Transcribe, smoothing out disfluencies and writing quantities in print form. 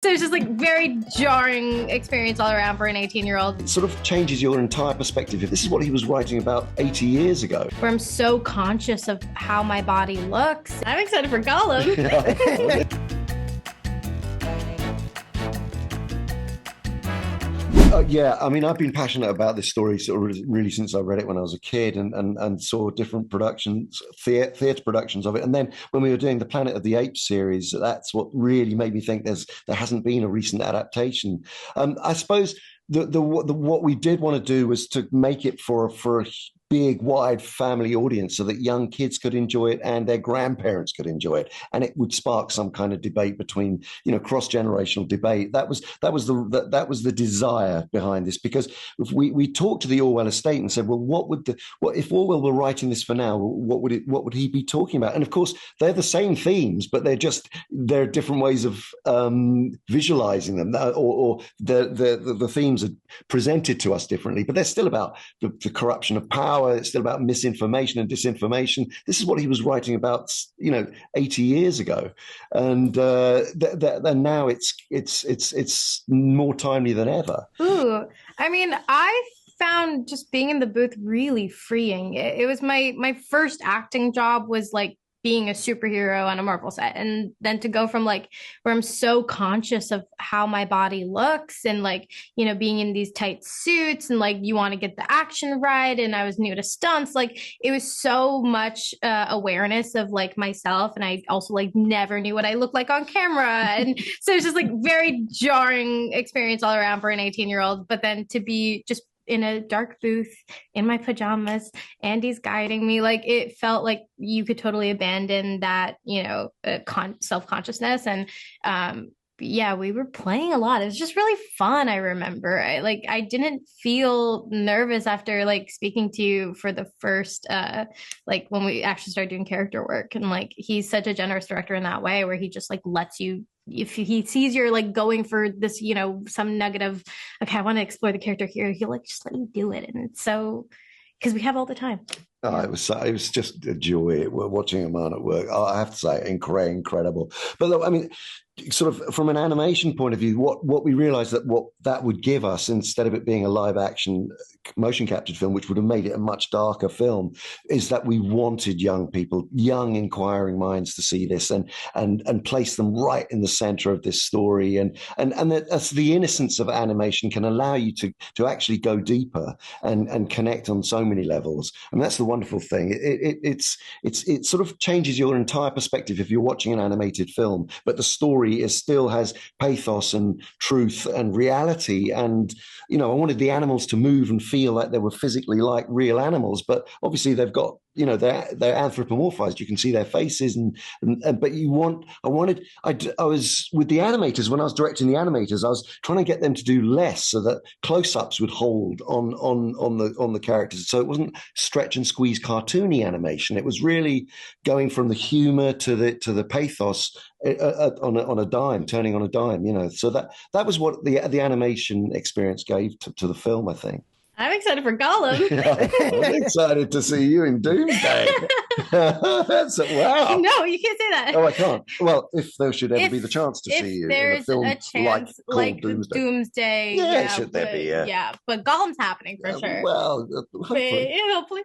So it's just like very jarring experience all around for an 18-year-old. It sort of changes your entire perspective. If this is what he was writing about 80 years ago. Where I'm so conscious of how my body looks. I'm excited for Gollum. Yeah, I mean, I've been passionate about this story sort of really since I read it when I was a kid and saw different productions, theatre productions of it. And then when we were doing the Planet of the Apes series, that's what really made me think there hasn't been a recent adaptation. I suppose what we did want to do was to make it for a big, wide family audience so that young kids could enjoy it and their grandparents could enjoy it, and it would spark some kind of debate between, cross-generational debate. That was the desire behind this, because if we talked to the Orwell estate and said, well, what if Orwell were writing this for now? What would he be talking about? And of course, they're the same themes, but they're different ways of visualizing them, or the themes are presented to us differently. But they're still about the corruption of power. It's still about misinformation and disinformation. This is what he was writing about, 80 years ago, and now it's more timely than ever. Ooh, I mean, I found just being in the booth really freeing. It was my first acting job was like being a superhero on a Marvel set, and then to go from like where I'm so conscious of how my body looks and like, being in these tight suits and like you want to get the action right, and I was new to stunts, like it was so much awareness of like myself, and I also like never knew what I looked like on camera, and so it's just like very jarring experience all around for an 18-year-old. But then to be just in a dark booth in my pajamas, Andy's guiding me, like it felt like you could totally abandon that, self-consciousness. And yeah, we were playing a lot. It was just really fun. I remember I didn't feel nervous after like speaking to you for the first like when we actually started doing character work. And like he's such a generous director in that way, where he just like lets you, if he sees you're like going for this, some nugget of, okay, I want to explore the character here, he'll like just let you do it. And it's so, because we have all the time. Oh, Yeah. it was just a joy watching Iman at work. I have to say, incredible. But look, I mean, sort of from an animation point of view, what we realized what that would give us, instead of it being a live action motion captured film, which would have made it a much darker film, is that we wanted young people, young inquiring minds, to see this and place them right in the center of this story, and that's the innocence of animation can allow you to actually go deeper and connect on so many levels. And that's the wonderful thing. It sort of changes your entire perspective if you're watching an animated film, but the story still has pathos and truth and reality. And I wanted the animals to move and feel like they were physically like real animals, but obviously they've got, they're anthropomorphized. You can see their faces, but I was with the animators when I was directing the animators. I was trying to get them to do less so that close-ups would hold on the characters, so it wasn't stretch and squeeze cartoony animation. It was really going from the humor to the pathos on a dime, turning on a dime. So that was what the animation experience gave to the film, I think. I'm excited for Gollum. I'm excited to see you in Doomsday. Wow. No, you can't say that. Oh, I can't. Well, if there should ever be the chance to see you in a film a chance, like Doomsday. Yeah, should there be? Yeah, but Gollum's happening for sure. Well, hopefully. Hopefully.